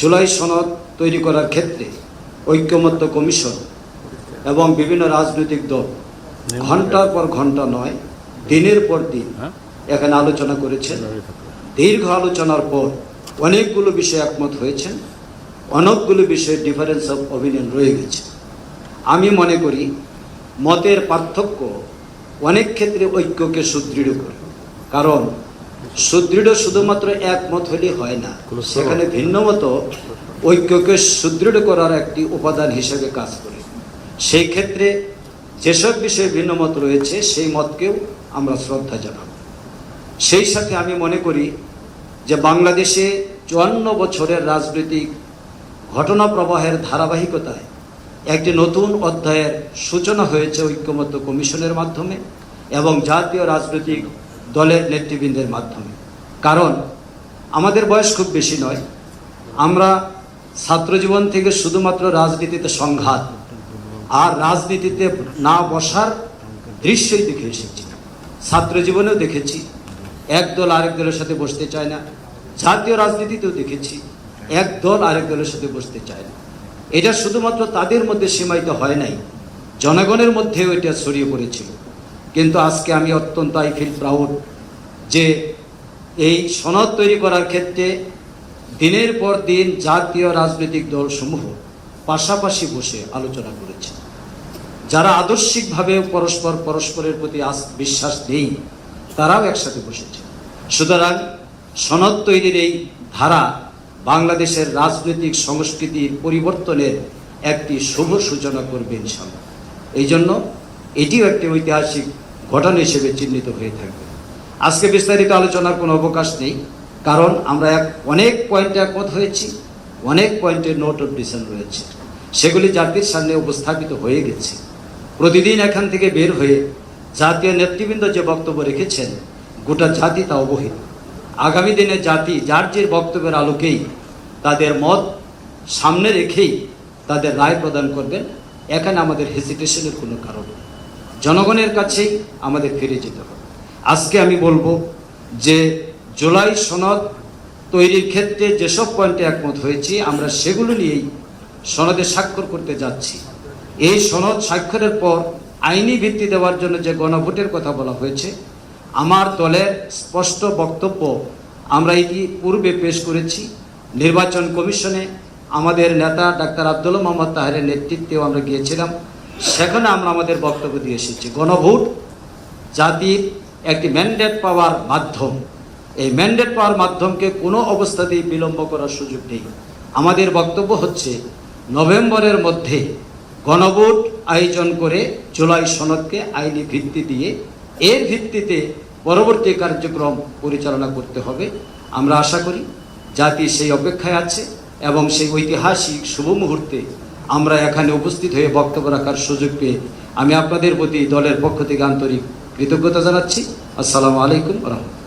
জুলাই সনদ তৈরি করার ক্ষেত্রে ঐক্যমত্য কমিশন এবং বিভিন্ন রাজনৈতিক দল ঘন্টার পর ঘন্টা নয়, দিনের পর দিন এখানে আলোচনা করেছেন। দীর্ঘ আলোচনার পর অনেকগুলো বিষয়ে একমত হয়েছেন, অনেকগুলো বিষয়ে ডিফারেন্স অফ অপিনিয়ন রয়ে গেছে। আমি মনে করি মতের পার্থক্য অনেক ক্ষেত্রে ঐক্যকে সুদৃঢ় করে, কারণ সুদৃঢ় শুধুমাত্র একমত হলে হয় না, সেখানে ভিন্ন মত ঐক্যকে সুদৃঢ় করার একটি উপাদান হিসেবে কাজ করে। সেই ক্ষেত্রে যেসব বিষয়ে ভিন্ন মত রয়েছে সেই মতকেও আমরা শ্রদ্ধা জানাব। সেই সাথে আমি মনে করি যে বাংলাদেশে 54 বছরের রাজনৈতিক ঘটনা প্রবাহের ধারাবাহিকতায় একটি নতুন অধ্যায়ের সূচনা হয়েছে ঐক্যমত্য কমিশনের মাধ্যমে এবং জাতীয় রাজনৈতিক দলের নেতৃবৃন্দের মাধ্যমে। কারণ আমাদের বয়স খুব বেশি নয়, আমরা ছাত্রজীবন থেকে শুধুমাত্র রাজনীতিতে সংঘাত আর রাজনীতিতে না বসার দৃশ্যই দেখে এসেছি। ছাত্র জীবনেও দেখেছি এক দল আরেক দলের সাথে বসতে চায় না, জাতীয় রাজনীতিতেও দেখেছি এক দল আরেক দলের সাথে বসতে চায় না। এটা শুধুমাত্র তাদের মধ্যে সীমায়িত হয় নাই, জনগণের মধ্যেও এটা ছড়িয়ে পড়েছিল। কিন্তু আজকে আমি অত্যন্ত আই ফিল প্রাউড যে এই সনদ তৈরি করার ক্ষেত্রে দিনের পর দিন জাতীয় রাজনৈতিক দলসমূহ পাশাপাশি বসে আলোচনা করেছে। যারা আদর্শিকভাবে পরস্পরের প্রতি বিশ্বাস নেই তারাও একসাথে বসেছে। সুতরাং সনদ তৈরির এই ধারা বাংলাদেশের রাজনৈতিক সংস্কৃতির পরিবর্তনের একটি শুভ সূচনা করবে ইনশাআল্লাহ। এই জন্য এটিও একটি ঐতিহাসিক ঘটনা হিসেবে চিহ্নিত হয়ে থাকবে। আজকে বিস্তারিত আলোচনার কোনো অবকাশ নেই, কারণ আমরা অনেক পয়েন্টে একমত হয়েছি, অনেক পয়েন্টের নোট অফ ডিসিশন রয়েছে, সেগুলি জাতির সামনে উপস্থাপিত হয়ে গেছে। প্রতিদিন এখান থেকে বের হয়ে জাতীয় নেতৃবৃন্দ যে বক্তব্য রেখেছেন গোটা জাতি তা অবহিত। আগামী দিনে জাতি যার যে বক্তব্যের আলোকেই তাদের মত সামনে রেখেই তাদের রায় প্রদান করবেন। এখানে আমাদের হেজিটেশনের কোনো কারণ নেই, জনগণের কাছেই আমাদের ফিরে যেতে হবে। আজকে আমি বলবো যে জুলাই সনদ তৈরির ক্ষেত্রে যেসব পয়েন্টে একমত হয়েছি আমরা সেগুলো নিয়েই সনদে স্বাক্ষর করতে যাচ্ছি। এই সনদ স্বাক্ষরের পর আইনি ভিত্তি দেওয়ার জন্য যে গণভোটের কথা বলা হয়েছে, আমার দলের স্পষ্ট বক্তব্য আমরা এটি পূর্বে পেশ করেছি। নির্বাচন কমিশনে আমাদের নেতা ডাক্তার আব্দুল মোহাম্মদ তাহেরের নেতৃত্বেও আমরা গিয়েছিলাম, সেখানে আমরা আমাদের বক্তব্য দিয়ে এসেছি। গণভোট জাতির একটি ম্যান্ডেট পাওয়ার মাধ্যম, এই ম্যান্ডেট পাওয়ার মাধ্যমকে কোনো অবস্থাতেই বিলম্ব করার সুযোগ নেই। আমাদের বক্তব্য হচ্ছে নভেম্বরের মধ্যে গণভোট আয়োজন করে জুলাই সনদকে আইনি ভিত্তি দিয়ে এর ভিত্তিতে পরবর্তী কার্যক্রম পরিচালনা করতে হবে। আমরা আশা করি জাতি সেই অপেক্ষায় আছে এবং সেই ঐতিহাসিক শুভ মুহূর্তে আমরা এখানে উপস্থিত হয়ে বক্তব্য রাখার সুযোগ পেয়ে আমি আপনাদের প্রতি দলের পক্ষ থেকে আন্তরিক কৃতজ্ঞতা জানাচ্ছি। আসসালামু আলাইকুম ওয়া রাহমাতুল্লাহ।